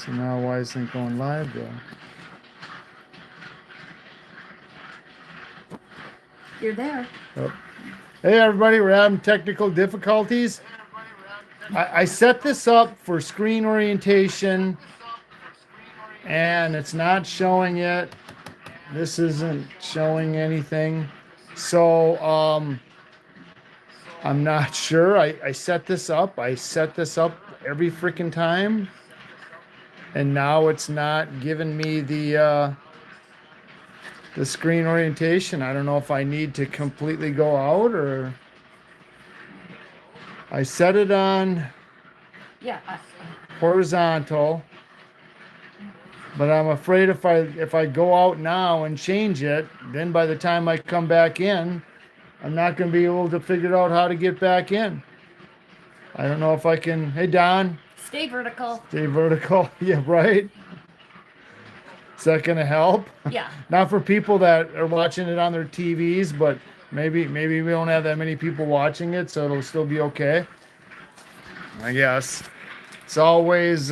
So now why isn't it going live though? You're there. Oh. Hey everybody, we're having technical difficulties. I set this up for screen orientation and it's not showing it. This isn't showing anything. So I'm not sure. I set this up. I set this up every freaking time. And now it's not giving me the screen orientation. I don't know if I need to completely go out or I set it on Yeah. horizontal, but I'm afraid if I go out now and change it, then by the time I come back in, I'm not going to be able to figure out how to get back in. I don't know if I can. Hey Don, Stay vertical. stay vertical. Yeah, right. Is that going to help? Yeah. Not for people that are watching it on their TVs, but maybe we don't have that many people watching it, so it'll still be okay. I guess it's always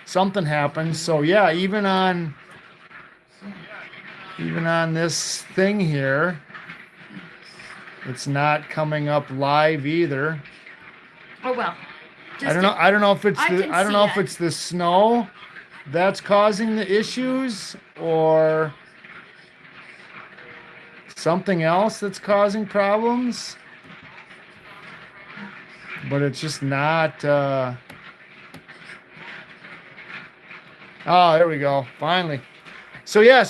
something happens. So yeah, even on this thing here, it's not coming up live either. Oh well. I don't know. I don't know if it's I don't know if it. it's the snow that's causing the issues or something else that's causing problems. But it's just not. Oh, there we go. Finally. So yeah,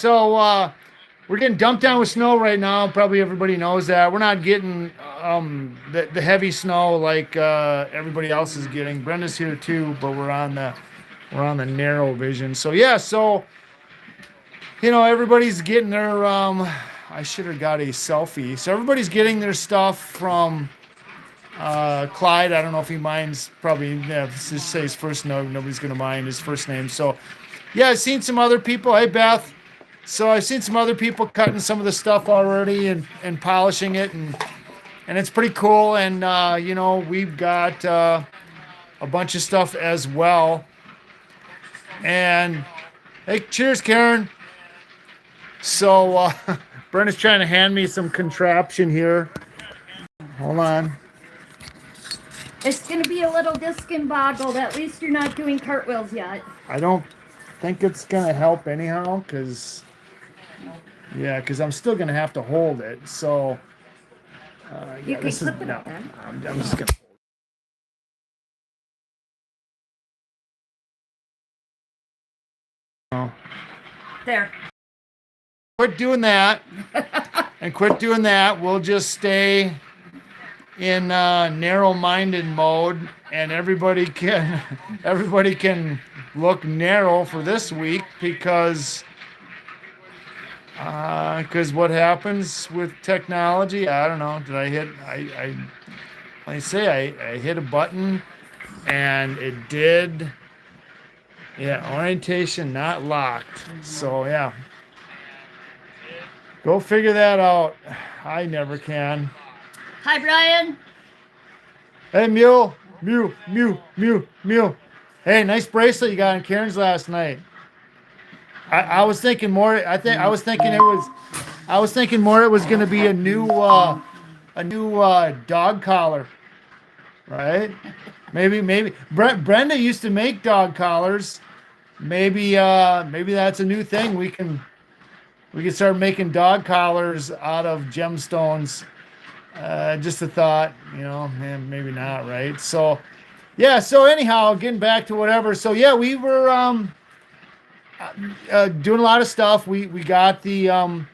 we're getting dumped down with snow right now. Probably everybody knows that. We're not getting the heavy snow like everybody else is getting. Brenda's here too, but we're on the narrow vision. So yeah, everybody's getting their I should have got a selfie. So everybody's getting their stuff from Clyde. I don't know if he minds. Probably, yeah, just say his first name. Nobody's gonna mind his first name. So yeah, I've seen some other people. Hey Beth. So I've seen some other people cutting some of the stuff already and polishing it and it's pretty cool. And we've got a bunch of stuff as well. And hey, cheers, Karen. So Brenda's trying to hand me some contraption here. Hold on. It's going to be a little discomboggled. At least you're not doing cartwheels yet. I don't think it's gonna help anyhow, because I'm still gonna have to hold it. So You can clip it up then. I'm just gonna. Oh. There. Quit doing that, and quit doing that. We'll just stay in narrow-minded mode, and everybody can look narrow for this week because what happens with technology, I don't know. Did I hit? I hit a button, and it did. Yeah, orientation not locked. So yeah, go figure that out. I never can. Hi, Brian. Hey, Mew. Hey, nice bracelet you got on Karen's last night. I was thinking more. I was thinking more. It was going to be a new dog collar, right? Maybe. Brenda used to make dog collars. Maybe that's a new thing. We can start making dog collars out of gemstones. Just a thought, maybe not, right? So, yeah. So anyhow, getting back to whatever. So yeah, we were doing a lot of stuff. We got the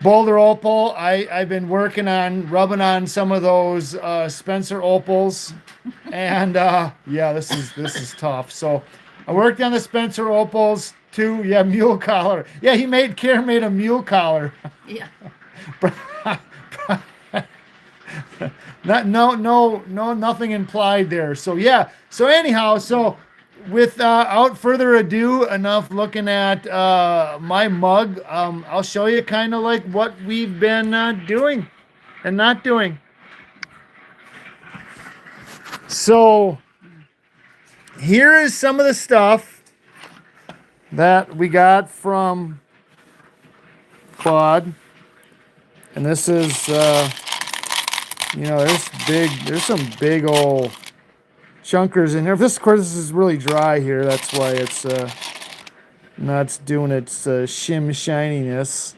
boulder opal. I've been working on rubbing on some of those Spencer opals, and yeah, this is tough. So I worked on the Spencer opals too. Yeah, mule collar. Yeah, Karen made a mule collar. Yeah. Nothing implied there. So yeah. So anyhow, without further ado, enough looking at my mug. I'll show you kind of like what we've been doing and not doing. So here is some of the stuff that we got from Claude. And this is, there's some big old chunkers in here. This, of course, this is really dry here. That's why it's not doing its shim shininess.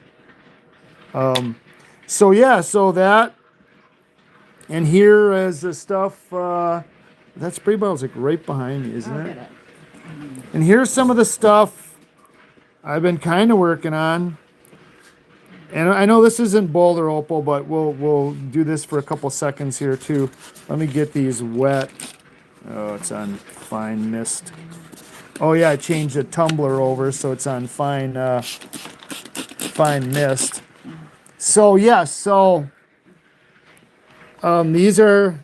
So yeah, so that, and here is the stuff. That spray bottle's like right behind me, isn't it? And here's some of the stuff I've been kind of working on. And I know this isn't boulder opal, but we'll do this for a couple seconds here too. Let me get these wet. Oh, it's on fine mist. Oh yeah, I changed the tumbler over so it's on fine mist. So yeah, these are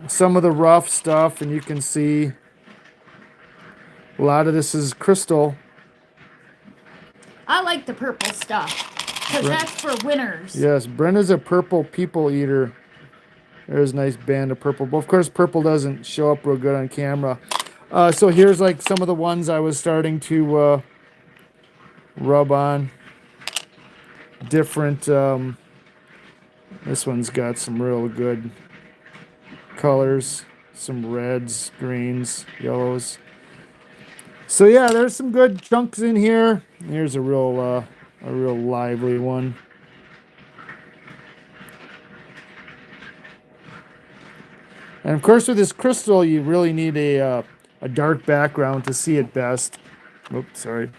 some of the rough stuff, and you can see a lot of this is crystal. I like the purple stuff because that's for winners. Yes, Brenda's a purple people eater. There's a nice band of purple. But of course, purple doesn't show up real good on camera. So here's like some of the ones I was starting to rub on. Different. This one's got some real good colors. Some reds, greens, yellows. So yeah, there's some good chunks in here. Here's a real lively one. And of course, with this crystal, you really need a dark background to see it best. Oops, sorry.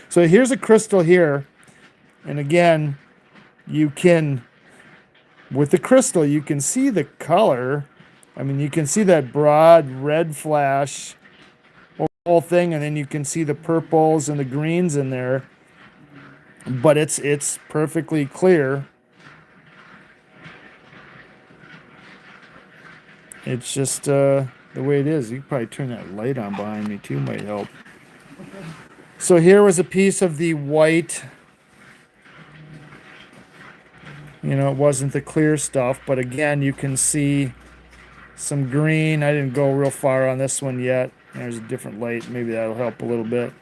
So here's a crystal here, and again, you can, with the crystal, you can see the color. I mean, you can see that broad red flash, whole thing, and then you can see the purples and the greens in there. But it's perfectly clear. It's just the way it is. You can probably turn that light on behind me too, might help. So here was a piece of the white. It wasn't the clear stuff, but again, you can see some green. I didn't go real far on this one yet. There's a different light. Maybe that'll help a little bit.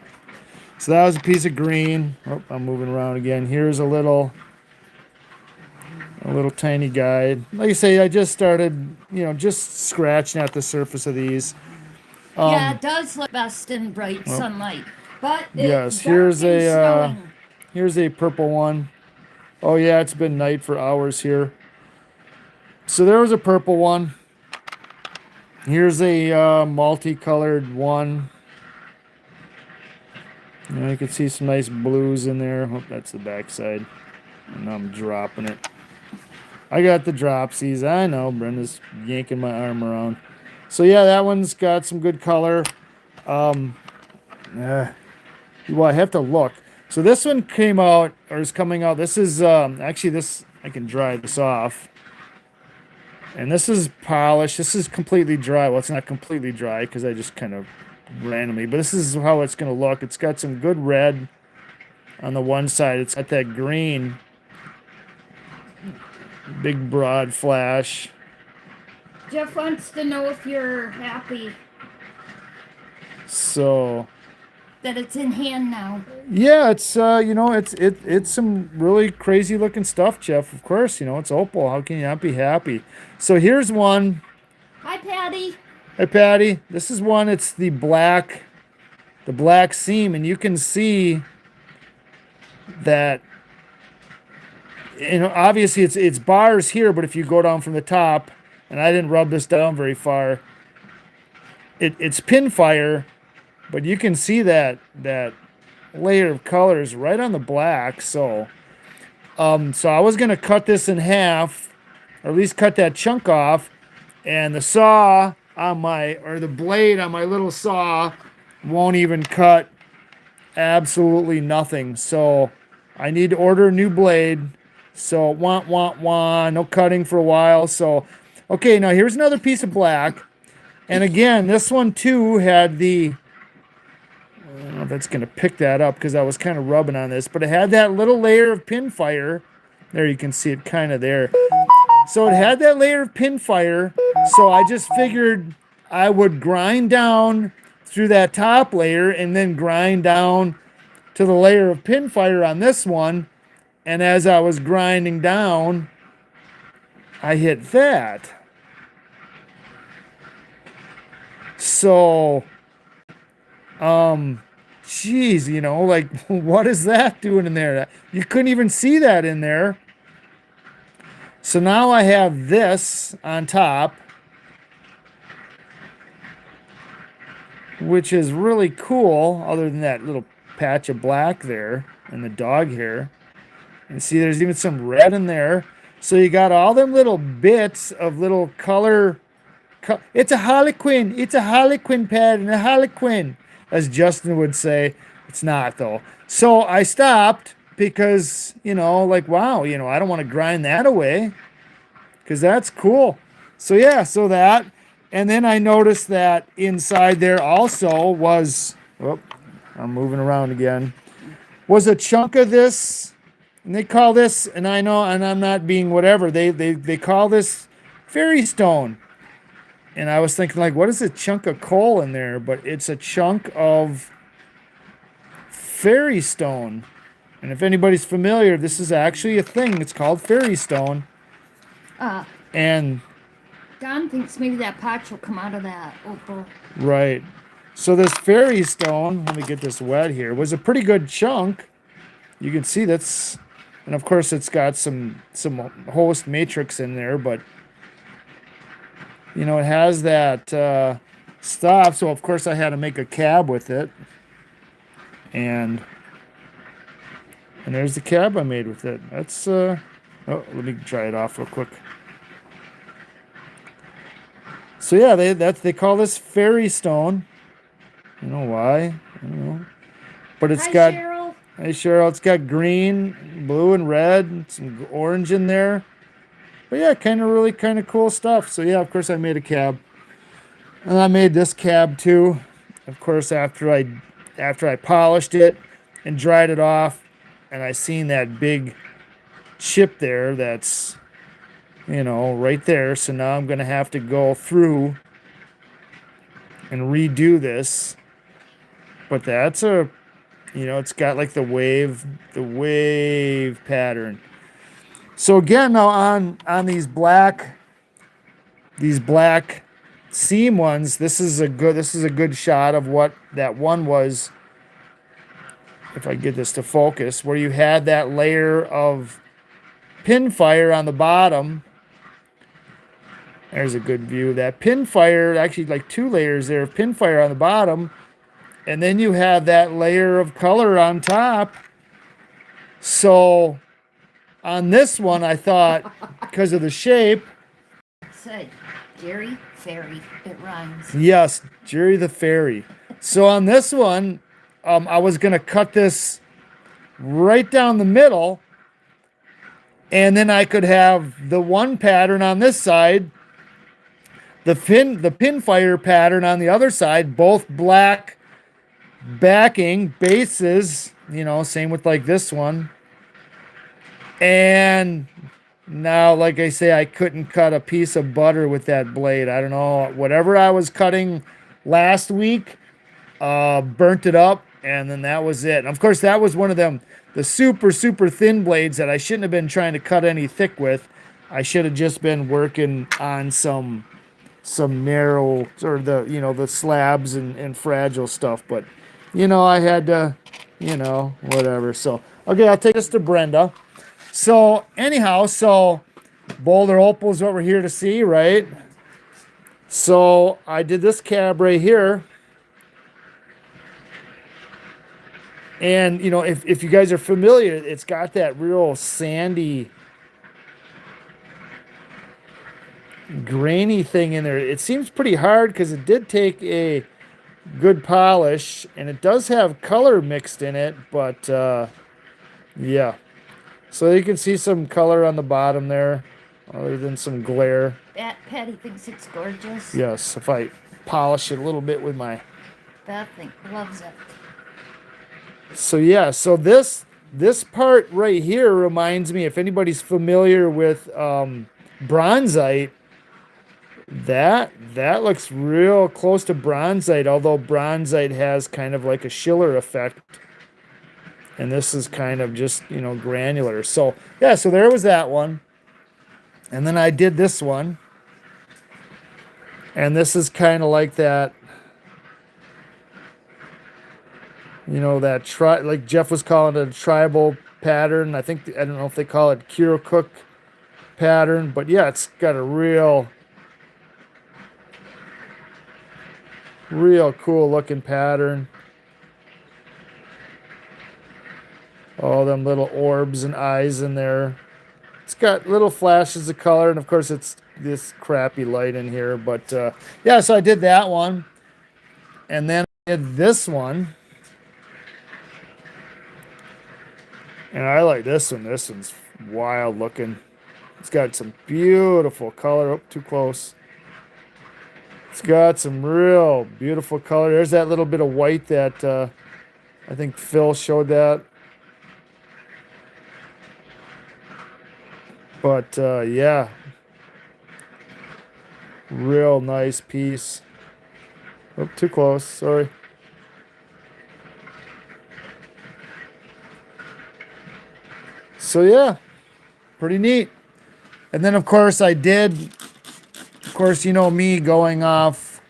So that was a piece of green. Oh, I'm moving around again. Here's a little tiny guide. Like I say, I just started, just scratching at the surface of these. Yeah, it does look best in bright sunlight. But yes, here's a purple one. Oh yeah, it's been night for hours here. So there was a purple one. Here's a multicolored one. You can see some nice blues in there. Oh, that's the backside. And I'm dropping it. I got the dropsies. I know, Brenda's yanking my arm around. So yeah, that one's got some good color. Well, I have to look. So this one came out, or is coming out. This is actually this. I can dry this off. And this is polished. This is completely dry. Well, it's not completely dry because I just kind of randomly. But this is how it's going to look. It's got some good red on the one side. It's got that green. Big broad flash. Jeff wants to know if you're happy So that it's in hand now. yeah, it's it's some really crazy looking stuff, Jeff. Of course, it's opal. How can you not be happy? So here's one. Hi, Patty. Hey, Patty. This is one. It's the black seam, and you can see that. Obviously it's bars here, but if you go down from the top, and I didn't rub this down very far, it's pinfire, but you can see that layer of colors right on the black. So I was gonna cut this in half, or at least cut that chunk off, and the blade on my little saw won't even cut absolutely nothing. So I need to order a new blade. So no cutting for a while. So okay, now here's another piece of black. And again, this one too had I don't know if that's gonna pick that up because I was kind of rubbing on this, but it had that little layer of pinfire. There you can see it kind of there. So it had that layer of pin fire. So I just figured I would grind down through that top layer and then grind down to the layer of pin fire on this one. And as I was grinding down, I hit that. So, geez, you know, like, what is that doing in there? You couldn't even see that in there. So now I have this on top, which is really cool, other than that little patch of black there and the dog hair. And see, there's even some red in there. So you got all them little bits of little color. It's a harlequin. It's a harlequin pattern, a harlequin, as Justin would say. It's not, though. So I stopped because, you know, like, wow, you know, I don't want to grind that away because that's cool. So, yeah, so that. And then I noticed that inside there also was, oh, I'm moving around again, was a chunk of this. And they call this, and I know, and I'm not being whatever, they call this fairy stone. And I was thinking, like, what is a chunk of coal in there? But it's a chunk of fairy stone. And if anybody's familiar, this is actually a thing. It's called fairy stone. And Don thinks maybe that patch will come out of that opal. right. So this fairy stone, let me get this wet here, was a pretty good chunk. You can see that's, and of course it's got some host matrix in there, but you know, it has that stuff. So of course I had to make a cab with it. And there's the cab I made with it. That's oh, let me dry it off real quick. So yeah, they call this fairy stone. You know why? I don't know. But it's got, Cheryl. hey Cheryl, it's got green, blue, and red, some orange in there. But yeah, really kind of cool stuff. So yeah, of course I made a cab. And I made this cab too. Of course, after I polished it and dried it off, and I seen that big chip there that's, you know, right there. So now I'm gonna have to go through and redo this. But that's a, you know, it's got like the wave pattern. So again, now on these black seam ones, this is a good shot of what that one was. If I get this to focus, where you had that layer of pin fire on the bottom. There's a good view of that pin fire, actually like two layers there of pin fire on the bottom. And then you have that layer of color on top. So on this one, I thought, because of the shape. Said Jerry Fairy. It rhymes. Yes, Jerry the Fairy. So on this one, I was going to cut this right down the middle. And then I could have the one pattern on this side, the pin fire pattern on the other side, both black backing bases, you know, same with like this one. And now, like I say, I couldn't cut a piece of butter with that blade. I don't know, whatever I was cutting last week, burnt it up, and then that was it. And of course, that was one of them, the super thin blades that I shouldn't have been trying to cut any thick with. I should have just been working on some narrow, or the, you know, the slabs and fragile stuff. But you know, I had to, you know, whatever. So okay, I'll take this to Brenda. So anyhow, so boulder opal is what we're here to see, right? So I did this cab right here. And, you know, if you guys are familiar, it's got that real sandy, grainy thing in there. It seems pretty hard because it did take a good polish, and it does have color mixed in it, but yeah. So you can see some color on the bottom there, other than some glare. Patty thinks it's gorgeous. Yes, if I polish it a little bit with my... Beth loves it. So yeah, so this part right here reminds me, if anybody's familiar with bronzite, that looks real close to bronzite, although bronzite has kind of like a Schiller effect. And this is kind of just, granular. So, yeah, so there was that one. And then I did this one. And this is kind of like that, like Jeff was calling it a tribal pattern. I don't know if they call it Cook pattern, but yeah, it's got a real cool looking pattern. All them little orbs and eyes in there. It's got little flashes of color, and of course it's this crappy light in here. But yeah, so I did that one, and then I did this one, and I like this one. This one's wild looking. It's got some beautiful color. Oh, too close. It's got some real beautiful color. There's that little bit of white that I think Phil showed that. But yeah, real nice piece. Oh, too close. Sorry. So yeah, pretty neat. And then of course me going off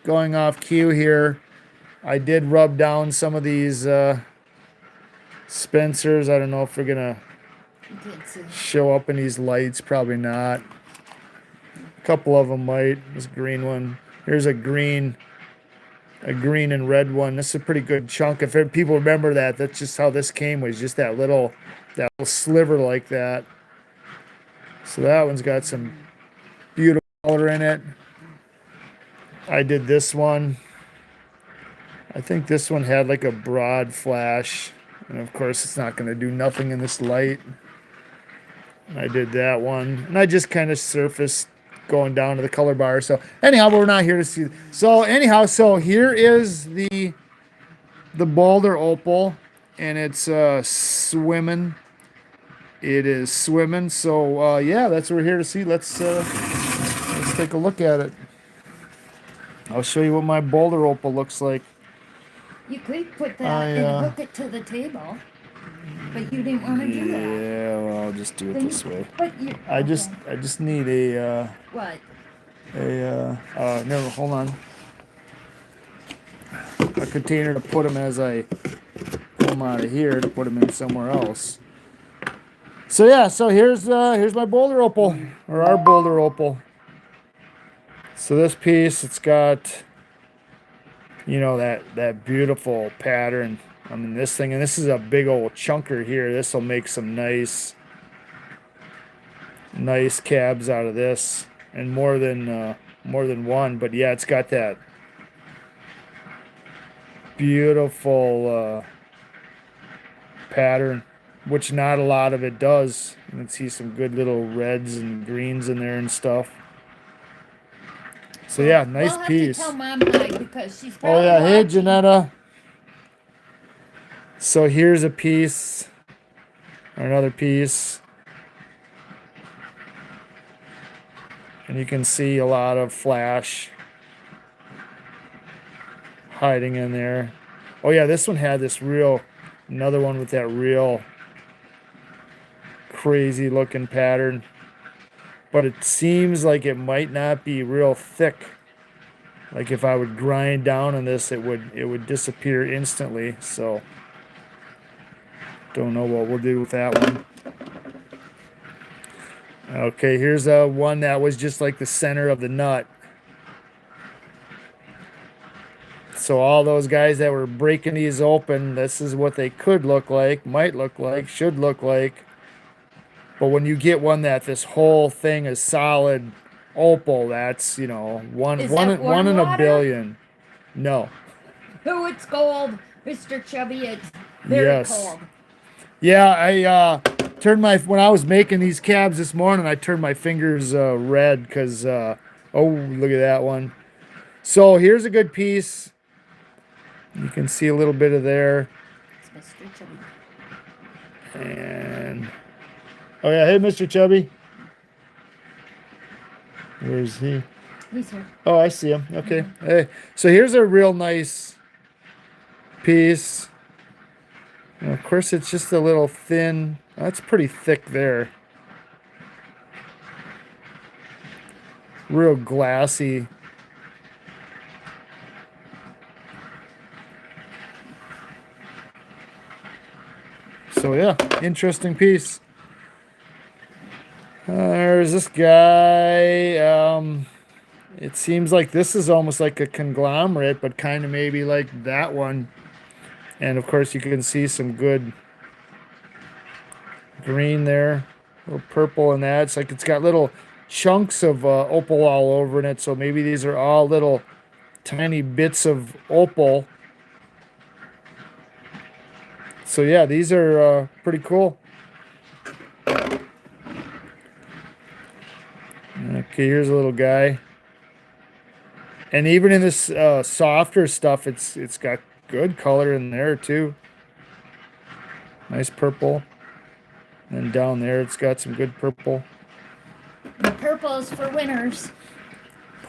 cue here. I did rub down some of these Spencers. I don't know if we're gonna show up in these lights. Probably not. A couple of them might. This green one. Here's a green and red one. This is a pretty good chunk. If people remember that, that's just how this came, was just that little sliver like that. So that one's got some beautiful color in it. I did this one. I think this one had like a broad flash, and of course it's not going to do nothing in this light. I did that one, and I just kind of surfaced going down to the color bar. So anyhow, we're not here to see. So anyhow, so here is the boulder opal, and it's swimming. It is swimming. So yeah, that's what we're here to see. Let's take a look at it. I'll show you what my boulder opal looks like. You could put that and hook it to the table, but you didn't want to do that. Yeah, well, I'll just do it this way. But I just need a what? No, hold on. A container to put them as I pull them out of here to put them in somewhere else. So yeah, so here's my boulder opal, or our boulder opal. So this piece, it's got, that beautiful pattern. I mean, this thing, and this is a big old chunker here. This will make some nice cabs out of this, and more than one. But yeah, it's got that beautiful pattern, which not a lot of it does. You can see some good little reds and greens in there and stuff. So yeah, nice we'll have piece. To tell Mom hi, because she's oh yeah, hey watching. Janetta. So here's a piece, or another piece, and you can see a lot of flash hiding in there. Oh yeah, this one had another one with that real crazy looking pattern, but it seems like it might not be real thick. Like if I would grind down on this, it would disappear instantly. So don't know what we'll do with that one. Okay, here's one that was just like the center of the nut. So all those guys that were breaking these open, this is what they could look like, might look like, should look like. But when you get one that this whole thing is solid opal, that's, one in a billion. No. Oh, it's gold, Mr. Chubby. It's very cold. Yeah, I when I was making these cabs this morning, I turned my fingers red because, oh, look at that one. So here's a good piece. You can see a little bit of there. It's Mr. Chubby. And, oh yeah, hey, Mr. Chubby. Where's he? He's here. Oh, I see him. Okay. Hey, so here's a real nice piece. And of course, it's just a little thin. That's pretty thick there. Real glassy. So yeah, interesting piece. There's this guy. It seems like this is almost like a conglomerate, but kind of maybe like that one. And of course, you can see some good green there, a little purple in that. It's like it's got little chunks of opal all over in it. So maybe these are all little tiny bits of opal. So yeah, these are pretty cool. Okay, here's a little guy. And even in this softer stuff, it's got good color in there too. Nice purple. And down there, it's got some good purple. The purple is for winners.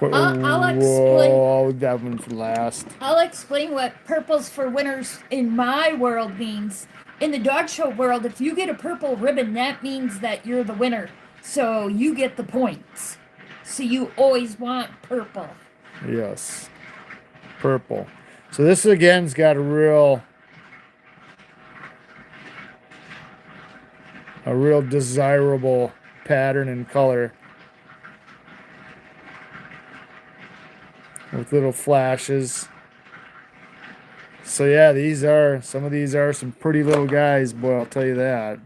I'll explain. Whoa, that one for last. I'll explain what purple's for winners in my world means. In the dog show world, if you get a purple ribbon, that means that you're the winner. So you get the points. So you always want purple. Yes, purple. So this again's got a real desirable pattern and color with little flashes. So yeah, some of these are some pretty little guys, boy, I'll tell you that.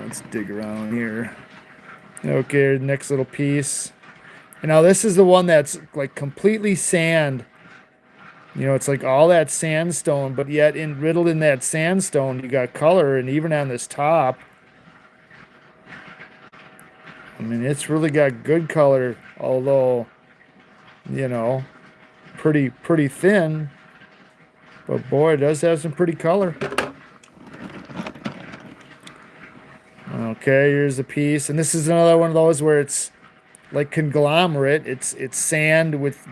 Let's dig around here. Okay, next little piece. And now this is the one that's like completely sand. It's like all that sandstone, but yet riddled in that sandstone, you got color, and even on this top, I mean, it's really got good color, although, pretty thin. But boy, it does have some pretty color. Okay, here's a piece, and this is another one of those where it's like conglomerate. It's sand with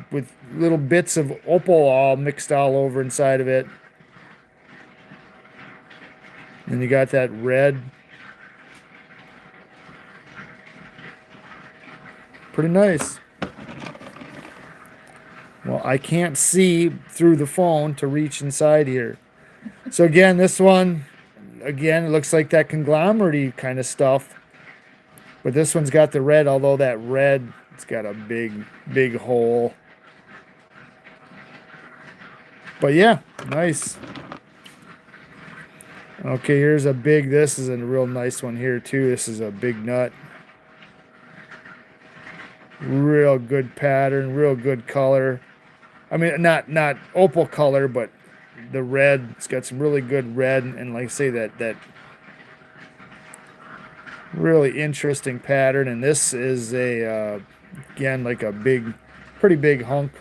little bits of opal all mixed all over inside of it. And you got that red. Pretty nice. Well, I can't see through the phone to reach inside here. So again, this one, again, it looks like that conglomerate kind of stuff. But this one's got the red, although that red, it's got a big hole. But yeah, nice. Okay, here's this is a real nice one here too. This is a big nut. Real good pattern, real good color. I mean, not opal color, but the red. It's got some really good red, and like I say, that really interesting pattern. And this is again, like a pretty big hunk.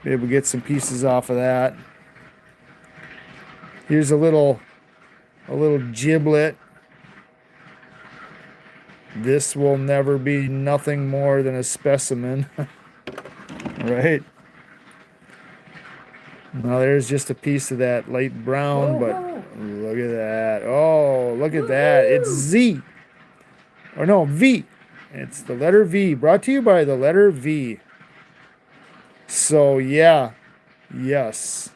Be able to get some pieces off of that. Here's a little giblet. This will never be nothing more than a specimen. Right? Now there's just a piece of that light brown, but look at that. Oh, look at that. It's Z. Or no, V. It's the letter V. Brought to you by the letter V. So yeah. Yes.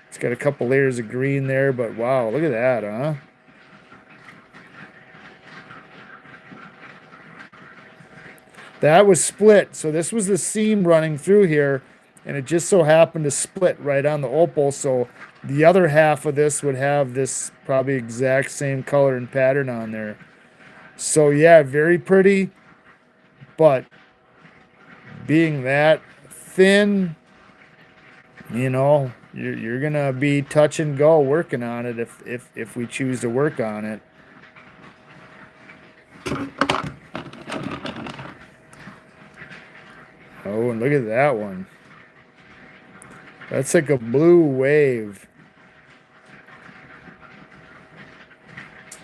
It's got a couple layers of green there, but wow, look at that, huh? That was split. So this was the seam running through here, and it just so happened to split right on the opal. So the other half of this would have this probably exact same color and pattern on there. So yeah, very pretty, but being that thin, you're gonna be touch and go working on it if we choose to work on it. Oh, and look at that one. That's like a blue wave.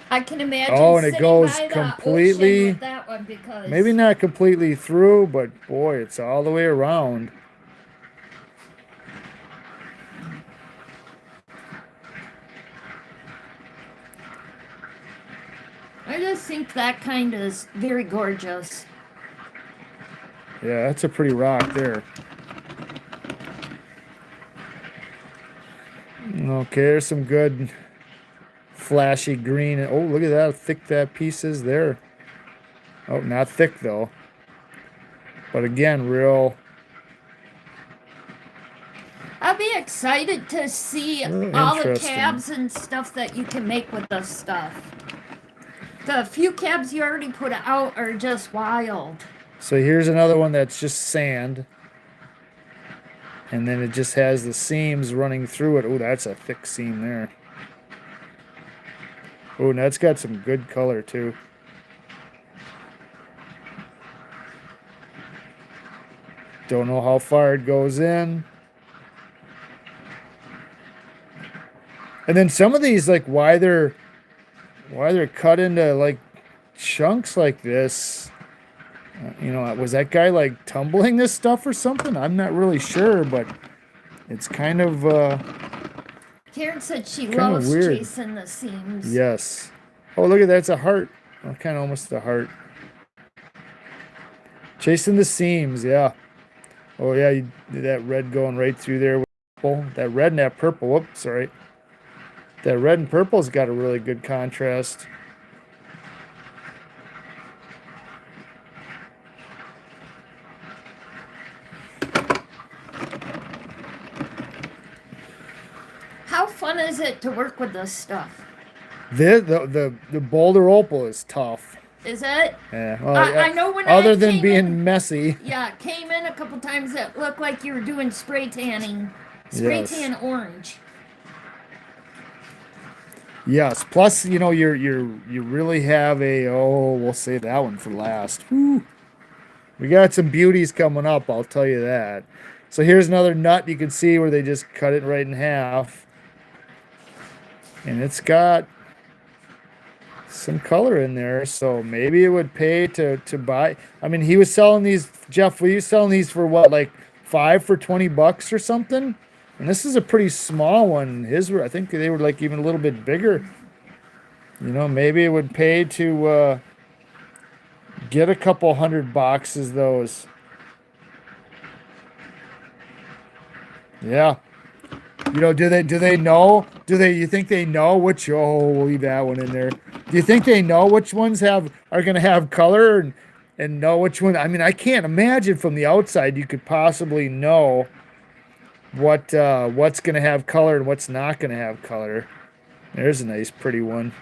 I can imagine Oh, and it sitting goes by the ocean completely, with that one because maybe not completely through, but boy, it's all the way around. I just think that kind is very gorgeous. Yeah, that's a pretty rock there. Okay, there's some good flashy green. Oh, look at that, how thick that piece is there. Oh, not thick though. But again, real I'll be excited to see all the interesting. cabs and stuff that you can make with this stuff. The few cabs you already put out are just wild. So here's another one that's just sand. And then it just has the seams running through it. Oh, that's a thick seam there. Oh, and that's got some good color too. Don't know how far it goes in. And then some of these, like why they're cut into like chunks like this. You know, was that guy like tumbling this stuff or something? I'm not really sure, but it's kind of Karen said she kind of loves weird. chasing the seams. Yes. Oh, look at that. It's a heart. Oh, kind of almost a heart. Chasing the seams, yeah. Oh, yeah, you did that red going right through there with purple. That red and that purple. Whoops, sorry. That red and purple's got a really good contrast. How fun is it to work with this stuff? The boulder opal is tough. Is it? Yeah. Well, I know when other I than came being in, messy. yeah, came in a couple times that looked like you were doing spray tanning, spray Yes. tan orange. Yes. Plus, you know, you really have a we'll save that one for last. Whew. We got some beauties coming up, I'll tell you that. So here's another nut you can see where they just cut it right in half. And it's got some color in there, so maybe it would pay to buy. I mean, he was selling these, Jeff, were you selling these for what, like 5 for $20 or something? And this is a pretty small one. His were, I think they were like even a little bit bigger. You know, maybe it would pay to get a couple hundred boxes those. Yeah. You know, do they know? You think they know which? Oh, we'll leave that one in there. Do you think they know which ones are going to have color and know which one? I mean, I can't imagine from the outside you could possibly know what's going to have color and what's not going to have color. There's a nice, pretty one.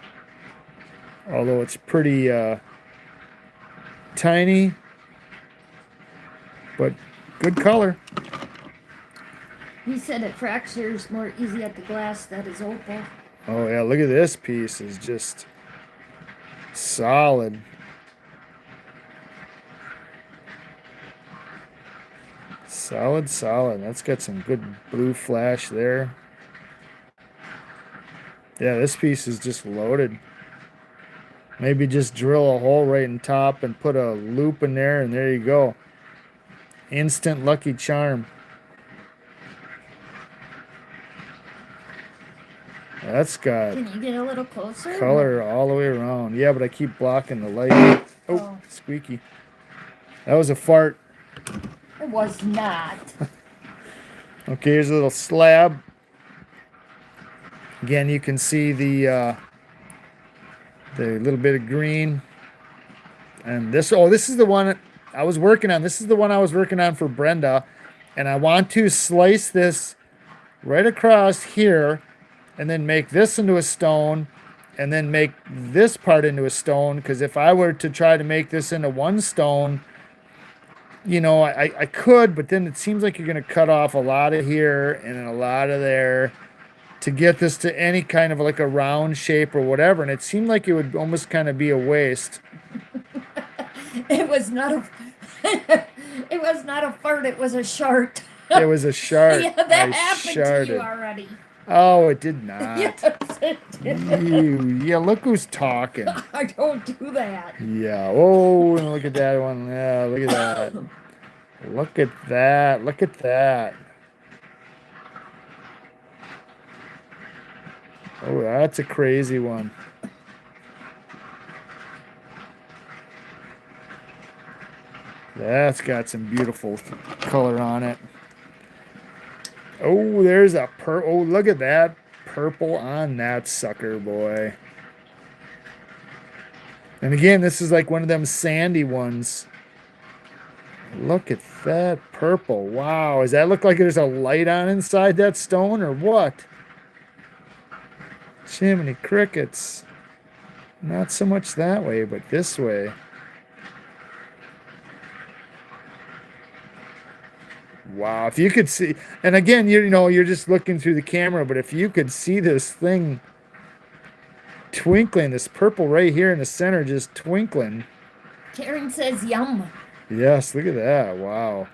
Although it's pretty tiny, but good color. He said it fractures more easy at the glass that is opal. Oh yeah, look at this piece. Is just solid. Solid, solid. That's got some good blue flash there. Yeah, this piece is just loaded. Maybe just drill a hole right in top and put a loop in there, and there you go. Instant lucky charm. That's got Can you get a little closer? color all the way around. Yeah, but I keep blocking the light. Oh, squeaky. That was a fart. It was not. Okay, here's a little slab. Again, you can see the little bit of green. And this is the one I was working on. This is the one I was working on for Brenda. And I want to slice this right across here and then make this into a stone and then make this part into a stone. Because if I were to try to make this into one stone, you know, I could, but then it seems like you're going to cut off a lot of here and a lot of there to get this to any kind of like a round shape or whatever. And it seemed like it would almost kind of be a waste. It was not a. It was not a fart. It was a shart. It was a shard. Yeah, that I happened to sharded. you already. Oh, it did not. Yes, it did. Yeah, look who's talking. I don't do that. Yeah. Oh, and look at that one. Yeah, look at that. Look at that. Look at that. Oh, that's a crazy one. That's got some beautiful color on it. Oh, there's a Oh, look at that purple on that sucker, boy. And again, this is like one of them sandy ones. Look at that purple. Wow. Does that look like there's a light on inside that stone or what? Jiminy crickets. Not so much that way, but this way. Wow. If you could see, and again, you're just looking through the camera, but if you could see this thing twinkling, this purple right here in the center just twinkling. Karen says yum. Yes, look at that. Wow.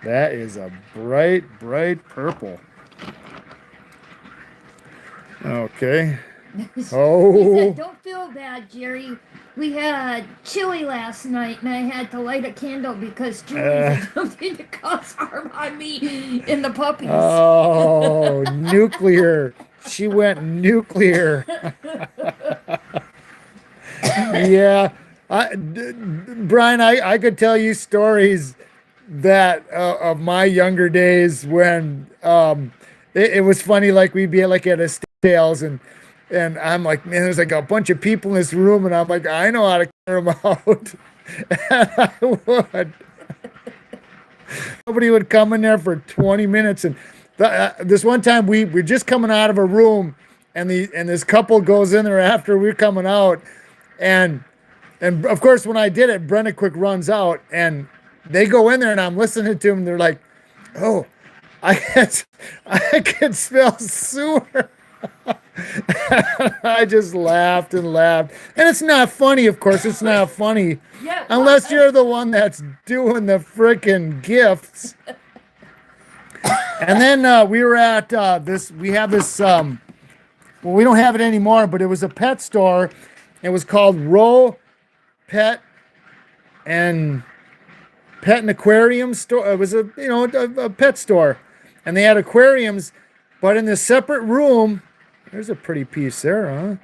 That is a bright, bright purple. Okay. He Oh. said, don't feel bad, Jerry. We had chili last night, and I had to light a candle because Julie had something to cause harm on me and the puppies. Oh, nuclear. She went nuclear. Yeah. Brian, I could tell you stories that of my younger days when it was funny. Like we'd be like at a sales and I'm like, man, there's like a bunch of people in this room, and I'm like, I know how to clear them out. And I would. Nobody would come in there for 20 minutes, and this one time we're just coming out of a room, and this couple goes in there after we're coming out, and of course when I did it, Brenda quick runs out, and they go in there, and I'm listening to them, and they're like, oh, I can smell sewer. I just laughed and laughed. And it's not funny, of course. It's not funny. Yeah, unless you're the one that's doing the freaking gifts. And then we were at we have this, well, we don't have it anymore, but it was a pet store. It was called Row Pet and Aquarium Store. It was a pet store. And they had aquariums, but in the separate room, there's a pretty piece there, huh?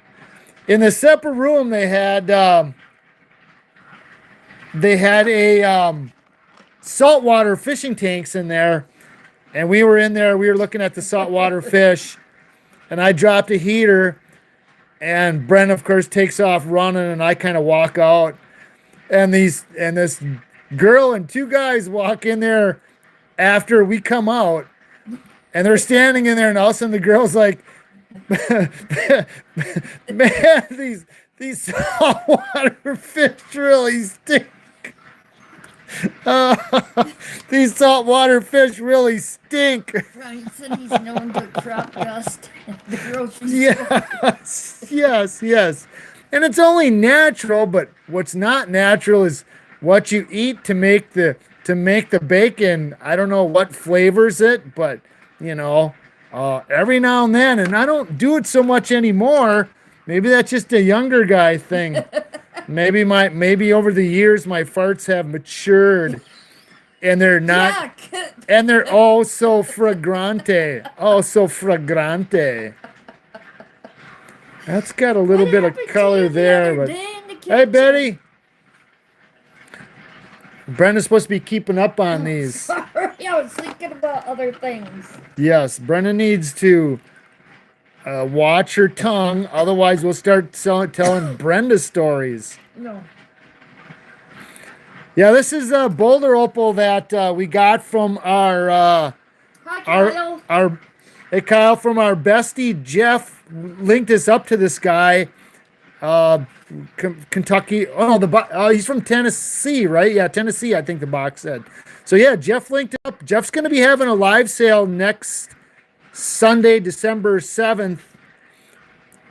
In the separate room, they had saltwater fishing tanks in there, and we were in there. We were looking at the saltwater fish, and I dropped a heater, and Brent, of course, takes off running, and I kind of walk out, and this girl and two guys walk in there after we come out, and they're standing in there, and all of a sudden the girl's like, man, these saltwater fish really stink. These saltwater fish really stink. Brian said he's known to crop dust at the grocery store. Yes. And it's only natural, but what's not natural is what you eat to make the bacon. I don't know what flavors it, but every now and then, and I don't do it so much anymore. Maybe that's just a younger guy thing. Maybe over the years my farts have matured, and they're not, and they're oh so fragrante. That's got a little bit of color there, but hey, Betty. Brenda's supposed to be keeping up on these. Sorry, I was thinking about other things. Yes, Brenda needs to watch her tongue. Otherwise, we'll start telling Brenda stories. No. Yeah, this is a boulder opal that we got from our Hi, Kyle. Hey Kyle, from our bestie Jeff. Linked us up to this guy. Kentucky. Oh no, he's from Tennessee, right? Yeah, Tennessee. I think the box said. So yeah, Jeff linked up. Jeff's going to be having a live sale next Sunday, December 7th,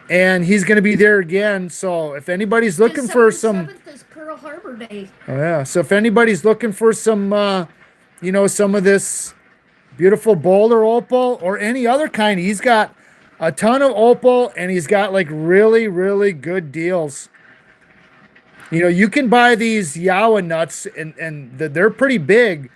and he's going to be there again. So if anybody's looking for some, December 7th is Pearl Harbor Day. oh yeah. So if anybody's looking for some, some of this beautiful boulder opal or any other kind. He's got a ton of opal and he's got like really, really good deals. You know, you can buy these Yawa nuts and they're pretty big.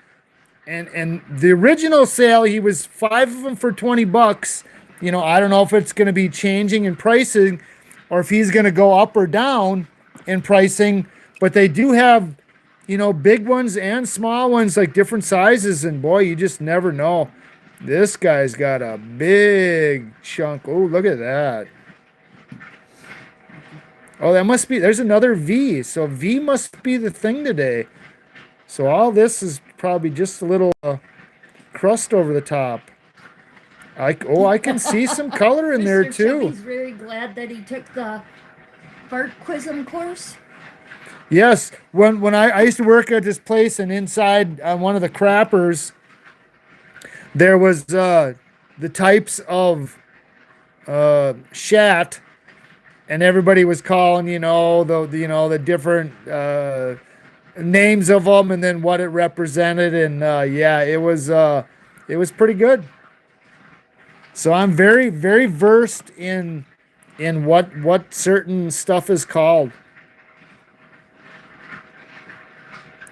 And the original sale, he was 5 of them for 20 bucks. You know, I don't know if it's going to be changing in pricing or if he's going to go up or down in pricing, but they do have, you know, big ones and small ones, like different sizes. And boy, you just never know. This guy's got a big chunk. Oh, look at that. Oh, that must be, there's another V. So V must be the thing today. So all this is probably just a little crust over the top. I can see some color in there Mr. too. Chubby's very glad that he took the Fart Quizm course. Yes, when I used to work at this place and inside on one of the crappers, there was the types of shat, and everybody was calling, the different names of them and then what it represented, and yeah, it was pretty good. So I'm very, very versed in what certain stuff is called.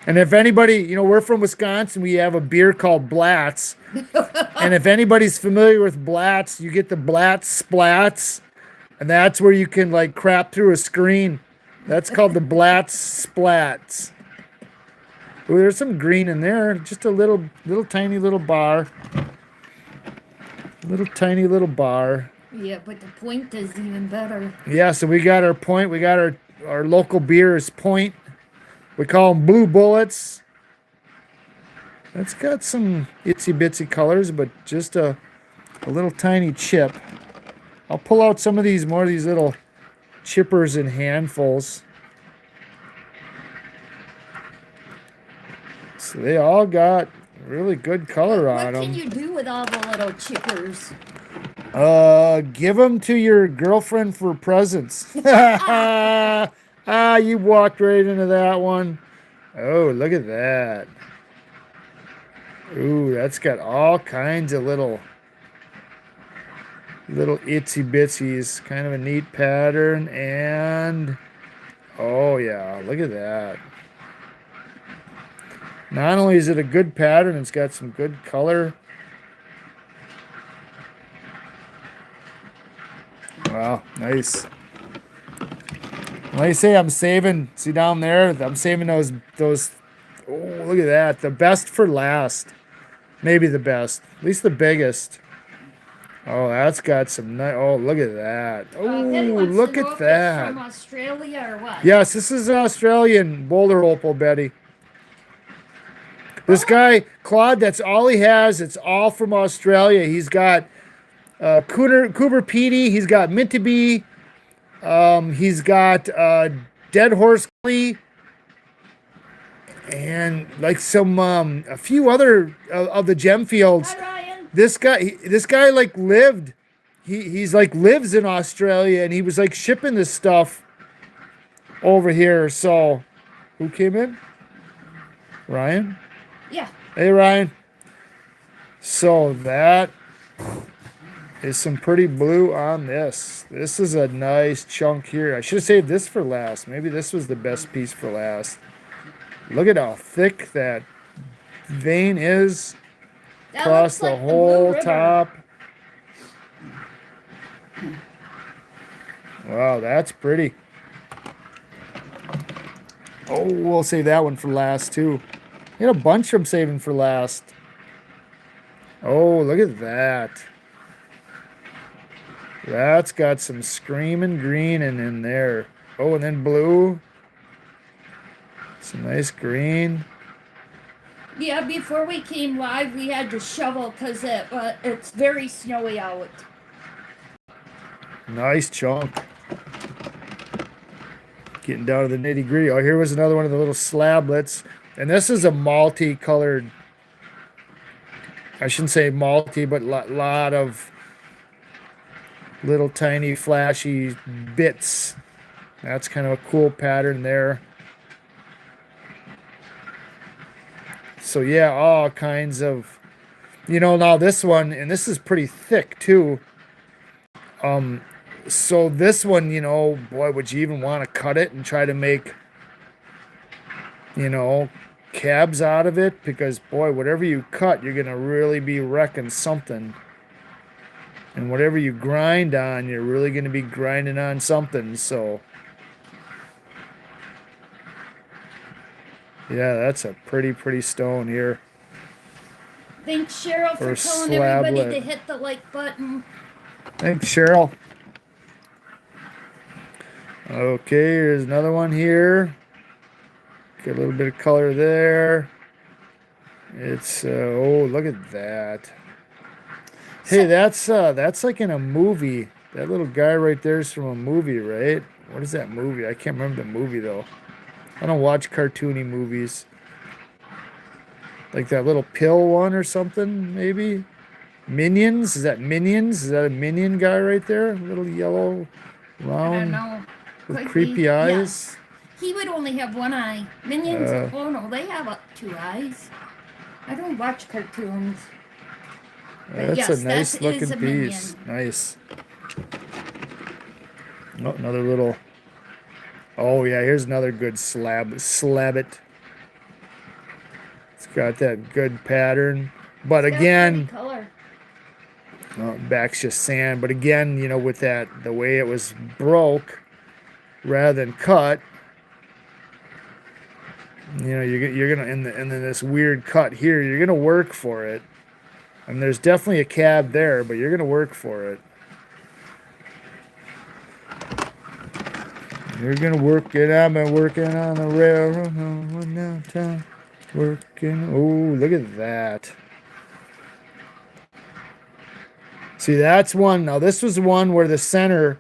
And if anybody, we're from Wisconsin, we have a beer called Blatz. And if anybody's familiar with Blatz, you get the Blatz Splats, and that's where you can like crap through a screen. That's called the Blatz Splats. Ooh, there's some green in there. Just a little tiny little bar. Little tiny little bar. Yeah, but the point is even better. Yeah, so we got our point. We got our local beer is Point. We call them Blue Bullets. It's got some itsy bitsy colors, but just a little tiny chip. I'll pull out some of these more of these little chippers in handfuls. So they all got really good color on What them. can you do with all the little chippers? Give them to your girlfriend for presents. You walked right into that one. Oh, look at that. Ooh, that's got all kinds of little itsy bitsies. Kind of a neat pattern. And, oh yeah, look at that. Not only is it a good pattern, it's got some good color. Wow, nice. Like I say, I'm saving. See down there, I'm saving those. Oh, look at that. The best for last. Maybe the best. At least the biggest. Oh, that's got some nice. Oh, look at that. Oh, Betty wants look to know at if it's that. from Australia or what? Yes, this is an Australian boulder opal, Betty. This guy, Claude, that's all he has. It's all from Australia. He's got Cooper Petey. He's got Mintabee. He's got Dead Horse Clay, and like some a few other of the gem fields. Hi, Ryan. This guy like lived. He's like lives in Australia, and he was like shipping this stuff over here. So, who came in? Ryan. Yeah. Hey, Ryan. So that is some pretty blue on this. This is a nice chunk here. I should have saved this for last. Maybe this was the best piece for last. Look at how thick that vein is That across looks the like Blue whole River. top. Wow, that's pretty. Oh, we'll save that one for last too. You got a bunch I'm saving for last. Oh, look at that. That's got some screaming green in there. Oh, and then blue. Some nice green. Yeah, before we came live, we had to shovel because it's very snowy out. Nice chunk. Getting down to the nitty gritty. Oh, here was another one of the little slablets. And this is a multi-colored, I shouldn't say multi, but lot of little tiny flashy bits. That's kind of a cool pattern there. So yeah, all kinds of You know, now this one, and this is pretty thick too. Um, so this one, you know, boy, would you even want to cut it and try to make, you know, cabs out of it? Because boy, whatever you cut, you're gonna really be wrecking something. And whatever you grind on, you're really gonna be grinding on something. So yeah, that's a pretty stone here. Thanks, Cheryl, Or for telling everybody slablet. to hit the like button. Thanks, Cheryl. Okay, here's another one here. Get a little bit of color there. It's oh, look at that. Hey, that's like in a movie. That little guy right there is from a movie, right? What is that movie? I can't remember the movie though. I don't watch cartoony movies. Like that little pill one or something, maybe? Minions? Is that Minions? Is that a Minion guy right there? Little yellow, I don't round, know. with Could creepy be. eyes? Yes. He would only have one eye. Minions, Uh, oh no, they have up two eyes. I don't watch cartoons. But that's yes, a that nice is looking a piece. minion. Nice. Oh, another little. Oh yeah, here's another good slab it. It's got that good pattern. But It's got pretty again, color. back's just sand. But again, you know, with that, the way it was broke rather than cut, you know, you're gonna, and then this weird cut here, you're gonna work for it. And there's definitely a cab there, but you're gonna work for it. You're gonna work it. I've been working on the railroad downtown. Working. Oh, look at that. See, that's one. Now, this was one where the center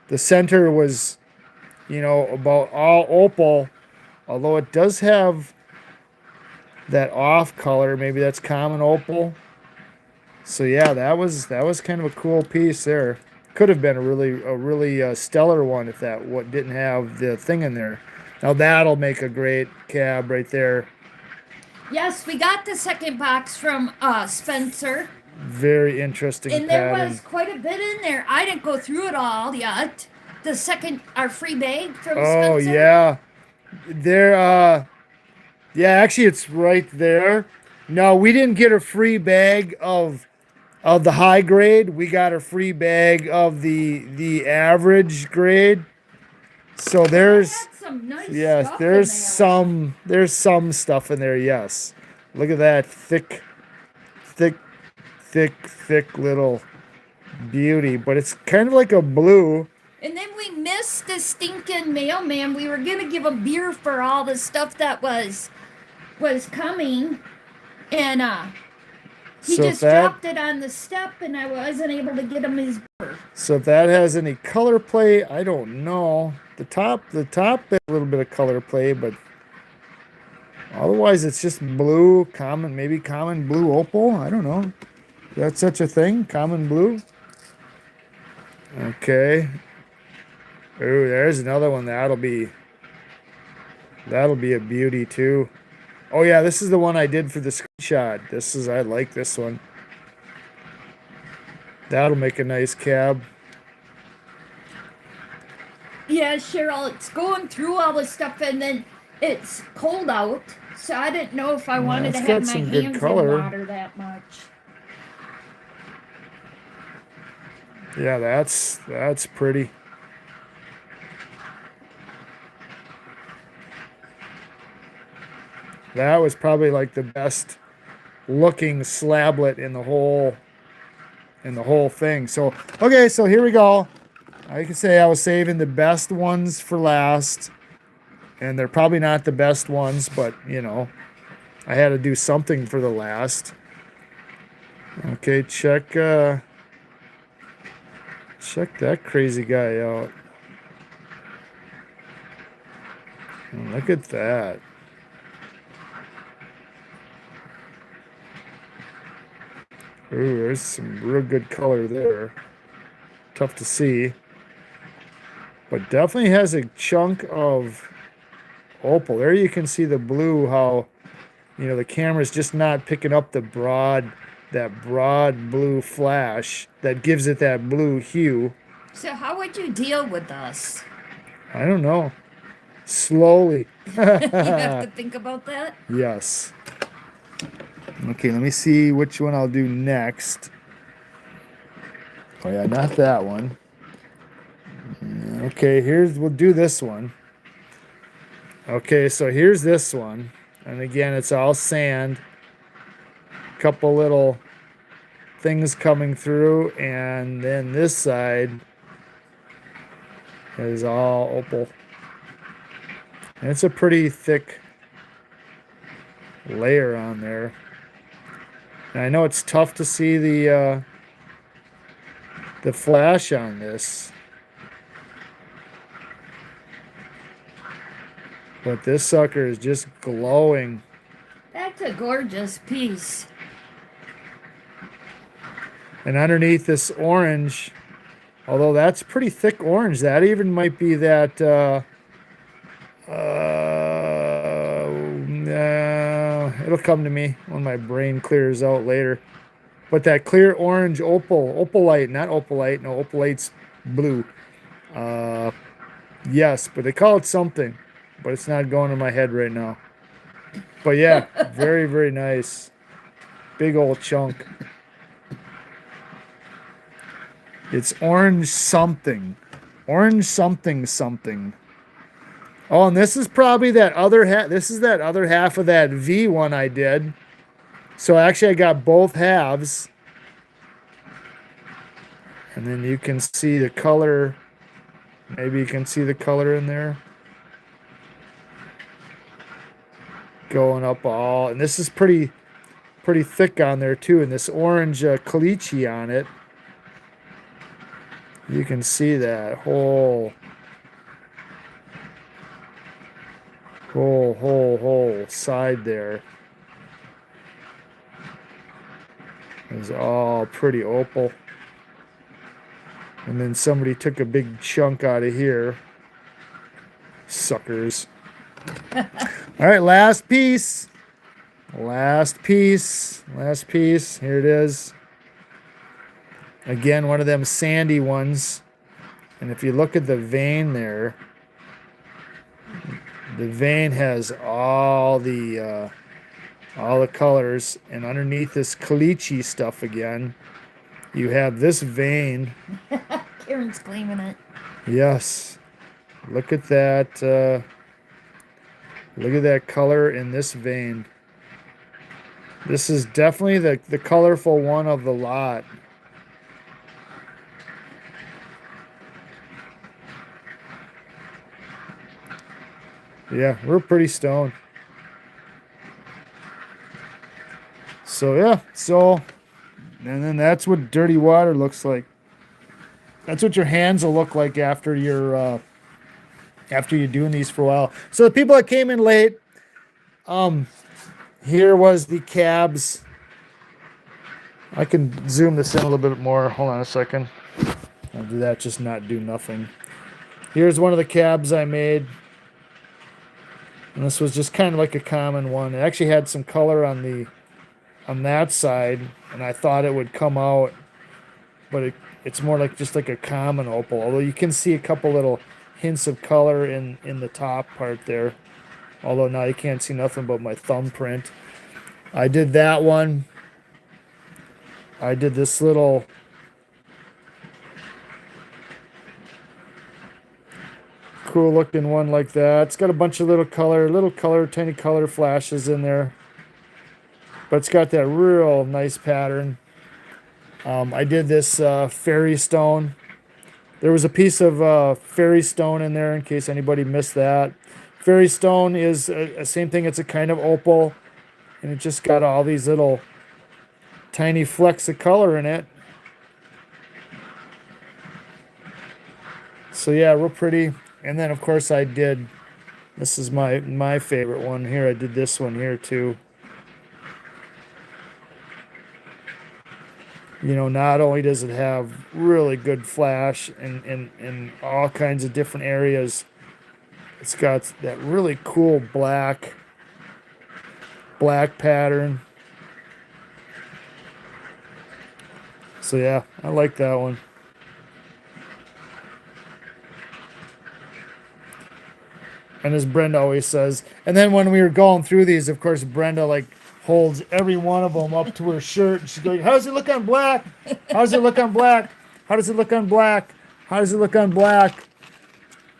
was, you know, about all opal, although it does have that off color. Maybe that's common opal. So yeah, that was kind of a cool piece there. Could have been a really stellar one if that what didn't have the thing in there. Now that'll make a great cab right there. Yes, we got the second box from Spencer. Very interesting And there pattern. was quite a bit in there. I didn't go through it all yet. The second, our free bag from Oh Spencer. yeah, there. Yeah, actually, it's right there. No, we didn't get a free bag of the high grade. We got a free bag of the average grade. So They there's had some nice yes, stuff there's some stuff in there. Yes, look at that thick, thick little beauty. But it's kind of like a blue. And then we missed the stinking mailman. We were gonna give him beer for all the stuff that was coming, and he So if just that dropped it on the step, and I wasn't able to get him his beer. so if that has any color play, I don't know. The top has a little bit of color play, but otherwise it's just blue, common, maybe common blue opal. I don't know. That's such a thing, common blue. Okay. Ooh, there's another one that'll be a beauty too. Oh yeah, this is the one I did for the screenshot. I like this one. That'll make a nice cab. Yeah, Cheryl, it's going through all the stuff, and then it's cold out, so I didn't know if I wanted to it's have got my some good hands in color. water that much. Yeah, that's pretty. That was probably like the best looking slablet in the whole thing. So okay, so here we go. I can say I was saving the best ones for last, and they're probably not the best ones, but you know, I had to do something for the last. Okay, check that crazy guy out. Look at that. Ooh, there's some real good color there. Tough to see. But definitely has a chunk of opal. There you can see the blue, how You know, the camera's just not picking up that broad blue flash that gives it that blue hue. So how would you deal with us? I don't know. Slowly. You have to think about that. Yes. Okay, let me see which one I'll do next. Oh yeah, not that one. Okay, we'll do this one. Okay, so here's this one. And again, it's all sand. Couple little things coming through, and then this side is all opal. And it's a pretty thick layer on there. And I know it's tough to see the flash on this. But this sucker is just glowing. That's a gorgeous piece. And underneath this orange, although that's pretty thick orange, that even might be that it'll come to me when my brain clears out later. But that clear orange opalite, not opalite, no, opalite's blue. Yes, but they call it something, but it's not going in my head right now. But yeah, very, very nice. Big old chunk. It's orange something. Orange something something. Oh, and this is probably that other half. This is that other half of that V one I did. So actually I got both halves. And then you can see the color. Maybe you can see the color in there. Going up all. And this is pretty thick on there too. And this orange caliche on it. You can see that whole side there is all pretty opal. And then somebody took a big chunk out of here. Suckers. All right, last piece. Last piece. Last piece. Here it is. Again, one of them sandy ones. And if you look at the vein there, the vein has all the colors, and underneath this caliche stuff again, you have this vein. Karen's claiming it. Yes. Look at that. Look at that color in this vein. This is definitely the colorful one of the lot. Yeah, we're pretty stoned. So yeah, and then that's what dirty water looks like. That's what your hands will look like after you're doing these for a while. So the people that came in late, here was the cabs. I can zoom this in a little bit more. Hold on a second. I'll do that, just not do nothing. Here's one of the cabs I made. And this was just kind of like a common one. It actually had some color on that side, and I thought it would come out, but it's more like just like a common opal. Although you can see a couple little hints of color in the top part there. Although now you can't see nothing but my thumbprint. I did that one. I did this little cool looking one like that. It's got a bunch of little color, tiny color flashes in there. But it's got that real nice pattern. I did this fairy stone. There was a piece of fairy stone in there in case anybody missed that. Fairy stone is a same thing. It's a kind of opal. And it just got all these little tiny flecks of color in it. So yeah, real pretty. And then of course I did, this is my favorite one here. I did this one here too. You know, not only does it have really good flash in all kinds of different areas, it's got that really cool black black pattern. So yeah, I like that one. And as Brenda always says, and then when we were going through these, of course, Brenda like holds every one of them up to her shirt. And she's going, "How does it look on black? How does it look on black? How does it look on black? How does it look on black?"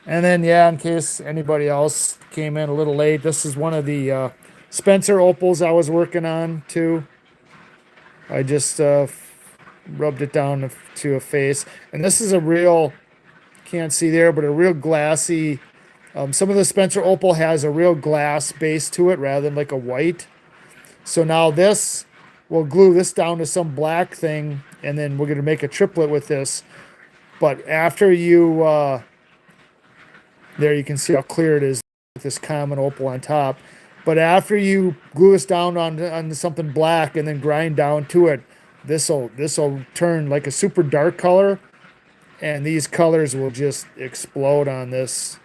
And then, yeah, in case anybody else came in a little late, this is one of the Spencer opals I was working on too. I just rubbed it down to a face. And this is a real, can't see there, but a real glassy. Some of the Spencer opal has a real glass base to it rather than like a white. So now this, we'll glue this down to some black thing, and then we're going to make a triplet with this. But after you, there you can see how clear it is with this common opal on top. But after you glue this down on something black and then grind down to it, this'll turn like a super dark color, and these colors will just explode on this.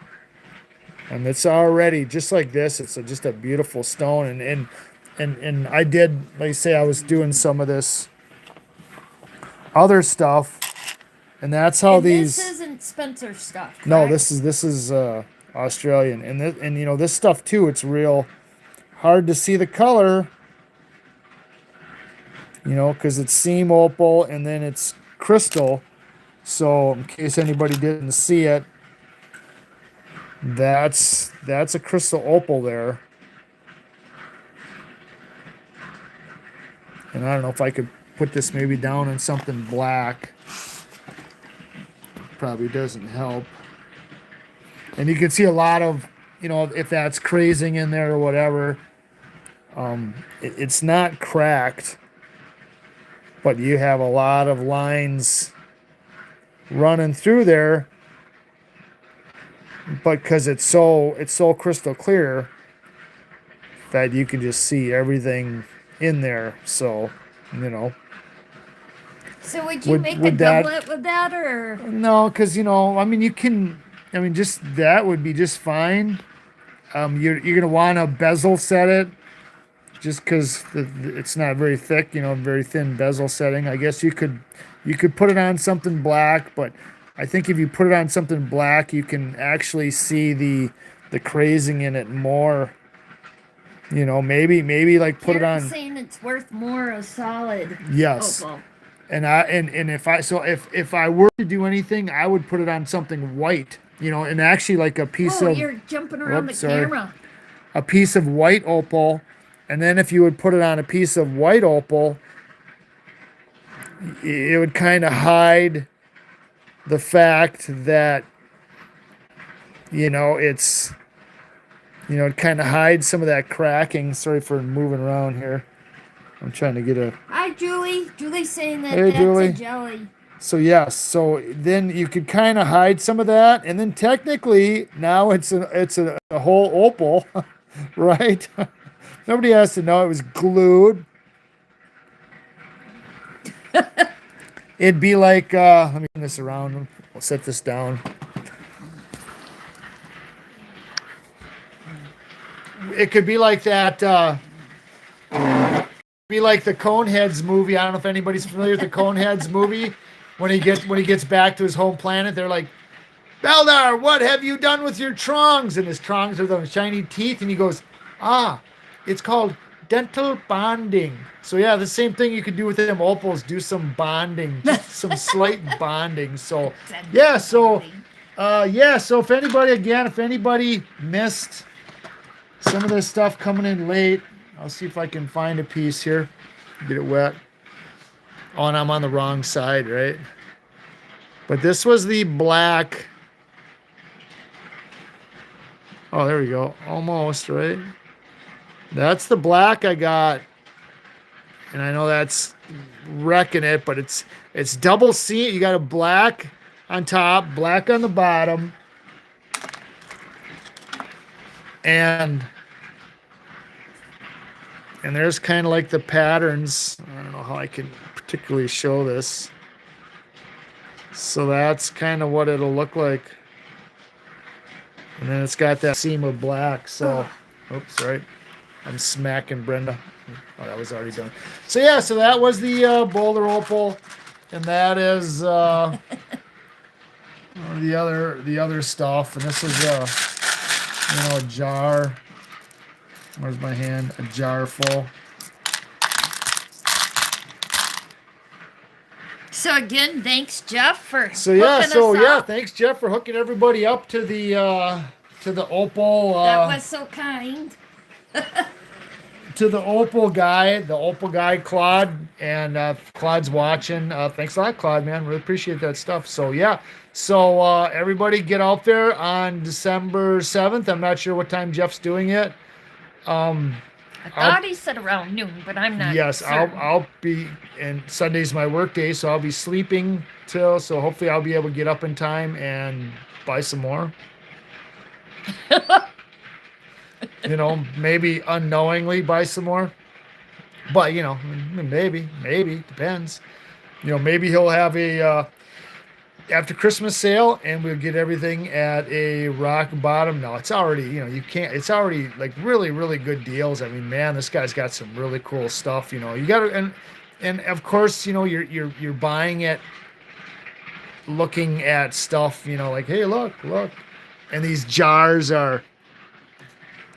And it's already just like this. It's just a beautiful stone. And I did, like I say, I was doing some of this other stuff, and that's how And these. This isn't Spencer stuff. Correct? No, this is Australian, and you know this stuff too. It's real hard to see the color, you know, because it's seam opal and then it's crystal. So in case anybody didn't see it, that's a crystal opal there. And I don't know if I could put this maybe down in something black. Probably doesn't help. And you can see a lot of, you know, if that's crazing in there or whatever. It's not cracked, but you have a lot of lines running through there. But because it's so crystal clear that you can just see everything in there. So, you know. So would you make a doublet with that, or no? Because you know, I mean, you can. I mean, just that would be just fine. You're gonna want to bezel set it, just because it's not very thick. You know, very thin bezel setting. I guess you could put it on something black, but I think if you put it on something black, you can actually see the crazing in it more. You know, maybe like put it on. Saying it's worth more a solid. Yes. Opal. And if I were to do anything, I would put it on something white. You know, and actually like a piece of. You're jumping around the camera. A piece of white opal, and then if you would put it on a piece of white opal, it would kind of hide the fact that, you know, it's, you know, it kind of hides some of that cracking. Sorry for moving around here. I'm trying to get a. Hi, Julie. Julie's saying that Hey, that's Julie. a jelly. So yes, so then you could kind of hide some of that, and then technically now it's a whole opal, right? Nobody has to know it was glued. It'd be like let me turn this around. I'll set this down. It could be like that. Be like the Coneheads movie. I don't know if anybody's familiar with the Coneheads movie. When he gets back to his home planet, they're like, "Beldar, what have you done with your trongs?" And his trongs are those shiny teeth, and he goes, "It's called dental bonding." So yeah, the same thing you could do with them opals. Do some bonding, just some slight bonding. So yeah, so so if anybody missed some of this stuff coming in late, I'll see if I can find a piece here. Get it wet. Oh, and I'm on the wrong side, right? But this was the black. Oh, there we go. Almost, right? That's the black I got. And I know that's wrecking it, but it's double C. You got a black on top, black on the bottom. And there's kind of like the patterns. I don't know how I can particularly show this. So that's kind of what it'll look like. And then it's got that seam of black. So, oops, sorry. I'm smacking Brenda. Oh, that was already done. So yeah, so that was the boulder opal, and that is the other stuff. And this is a jar. Where's my hand? A jar full. So again, thanks Jeff for So yeah, hooking us up. thanks Jeff for hooking everybody up to the opal. That was so kind. To the opal guy, Claude, and Claude's watching. Thanks a lot, Claude, man. Really appreciate that stuff. So yeah, so everybody get out there on December 7th. I'm not sure what time Jeff's doing it. I thought he said around noon, but I'm not. Yes, certain. I'll be, and Sunday's my work day, so I'll be sleeping till. So hopefully I'll be able to get up in time and buy some more. Maybe unknowingly buy some more. But maybe depends. Maybe he'll have a after Christmas sale, and we'll get everything at a rock bottom. No, it's already you can't. It's already like really really good deals. I mean, man, this guy's got some really cool stuff. You got to and of course you're buying it, looking at stuff. Like, hey, look, and these jars are.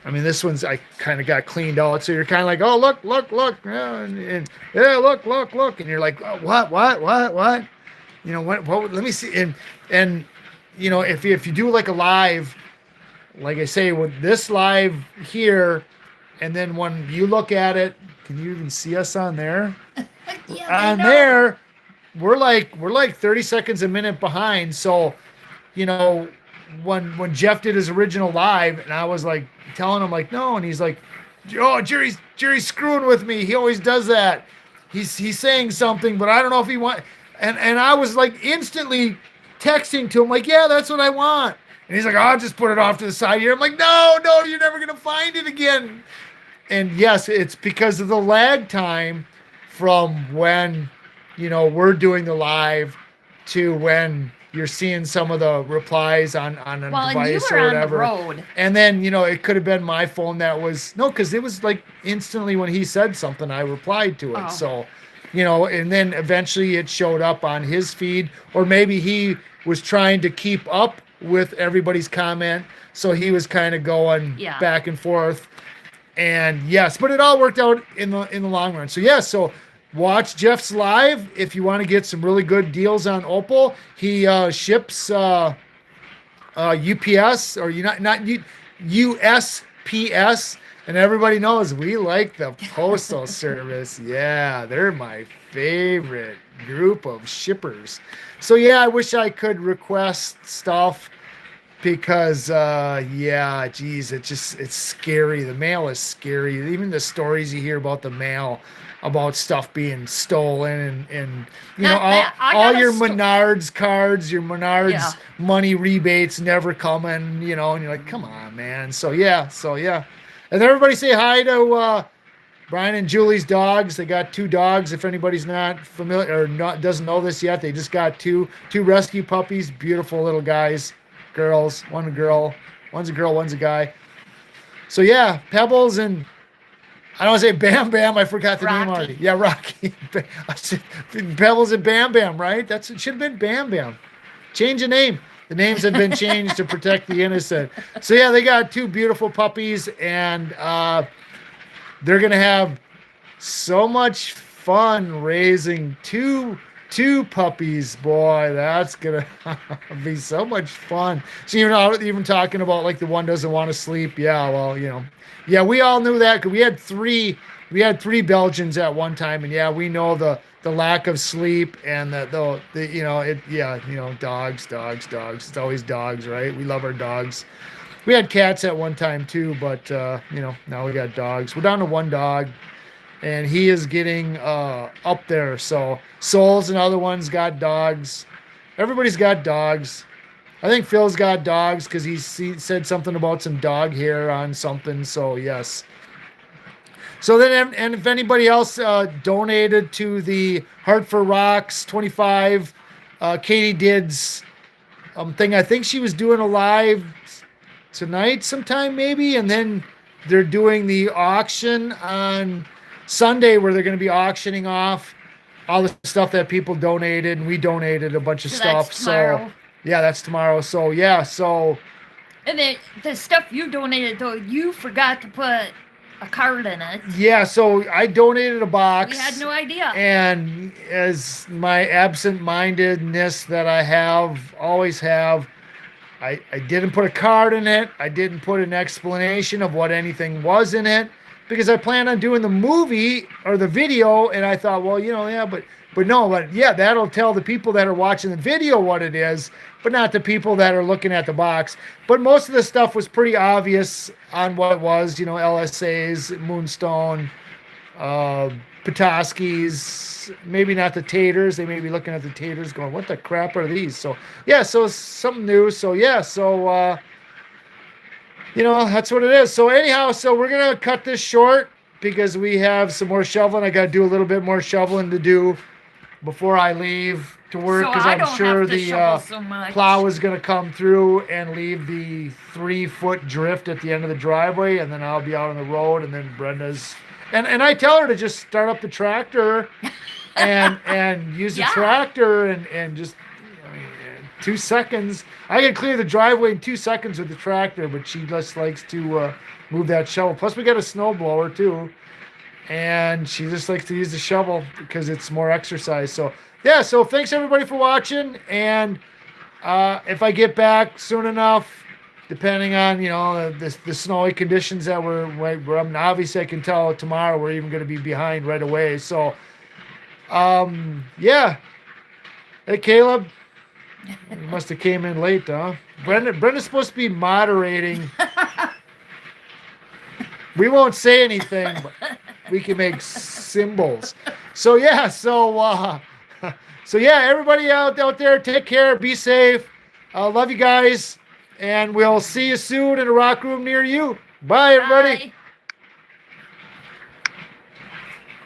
I mean, this one's I kind of got cleaned out, so you're kind of like, oh, look, yeah, and yeah, look, and you're like, oh, what? What? What? Let me see. And if you do like a live, like I say, with this live here, and then when you look at it, can you even see us on there? Yeah, On there, we're like 30 seconds a minute behind. So, when Jeff did his original live, and I was like telling him like no, and he's like, oh, Jerry's screwing with me. He always does that. He's saying something, but I don't know if he want. And I was like instantly texting to him like, yeah, that's what I want. And he's like, I'll just put it off to the side here. I'm like, no, you're never gonna find it again. And yes, it's because of the lag time from when we're doing the live to when you're seeing some of the replies on a device or whatever. On the road. And then, it could have been my phone that was no, because it was like instantly when he said something, I replied to it. Oh. So, and then eventually it showed up on his feed, or maybe he was trying to keep up with everybody's comment. So he was kind of going back and forth. And yes, but it all worked out in the long run. So yeah, so watch Jeff's live if you want to get some really good deals on opal. He ships UPS or not USPS, and everybody knows we like the postal service. Yeah, they're my favorite group of shippers. So yeah, I wish I could request stuff because it's scary. The mail is scary. Even the stories you hear about the mail, about stuff being stolen, and all your Menards cards, your Menards money rebates never coming, and you're like, come on, man. So yeah. And everybody say hi to Brian and Julie's dogs. They got 2 dogs. If anybody's not familiar or doesn't know this yet, they just got two rescue puppies. Beautiful little guys, girls. One's a girl, one's a guy. So yeah, Pebbles and I don't want to say Bam Bam. I forgot the name already. Yeah, Rocky. I said Pebbles and Bam Bam, right? It should have been Bam Bam. Change the name. The names have been changed to protect the innocent. So yeah, they got 2 beautiful puppies, and they're gonna have so much fun raising two puppies. Boy, that's gonna be so much fun. So even talking about like the one doesn't want to sleep. Yeah, well, yeah, we all knew that because we had three Belgians at one time, and yeah, we know the lack of sleep and the dogs. It's always dogs, right? We love our dogs. We had cats at one time too, but now we got dogs. We're down to 1 dog, and he is getting up there. So Soul's another one's got dogs. Everybody's got dogs. I think Phil's got dogs because he said something about some dog hair on something. So yes. So then, and if anybody else donated to the Heart for Rocks 25, Katie Did's thing. I think she was doing a live tonight sometime maybe, and then they're doing the auction on Sunday where they're going to be auctioning off all the stuff that people donated, and we donated a bunch of So stuff. that's tomorrow. So yeah, that's tomorrow. So yeah, so And the stuff you donated, though, you forgot to put a card in it. yeah, so I donated a box. We had no idea. And as my absent-mindedness that I always have, I didn't put a card in it. I didn't put an explanation of what anything was in it because I planned on doing the movie or the video, and I thought, well, yeah, but no, but yeah, that'll tell the people that are watching the video what it is, but not the people that are looking at the box. But most of the stuff was pretty obvious on what it was, LSAs, Moonstone, Petoskey's, maybe not the taters. They may be looking at the taters going, what the crap are these? So yeah, so something new. So yeah, so that's what it is. So anyhow, so we're gonna cut this short because we have some more shoveling. I gotta do a little bit more shoveling to do before I leave to work So because I I'm don't sure have to the shovel so much. plow is gonna come through and leave the 3-foot drift at the end of the driveway, and then I'll be out on the road, and then Brenda's. And I tell her to just start up the tractor and use the Yeah. tractor and just 2 seconds. I can clear the driveway in 2 seconds with the tractor, but she just likes to move that shovel. Plus, we got a snow blower too, and she just likes to use the shovel because it's more exercise. So yeah, so thanks everybody for watching, and if I get back soon enough, depending on the snowy conditions that we're obviously I can tell tomorrow we're even going to be behind right away. So yeah, hey Caleb, you must have came in late, huh? Brenda's supposed to be moderating. We won't say anything, but we can make symbols. So yeah, so yeah, everybody out there, take care, be safe. Love you guys. And we'll see you soon in a rock room near you. Bye, everybody. Bye.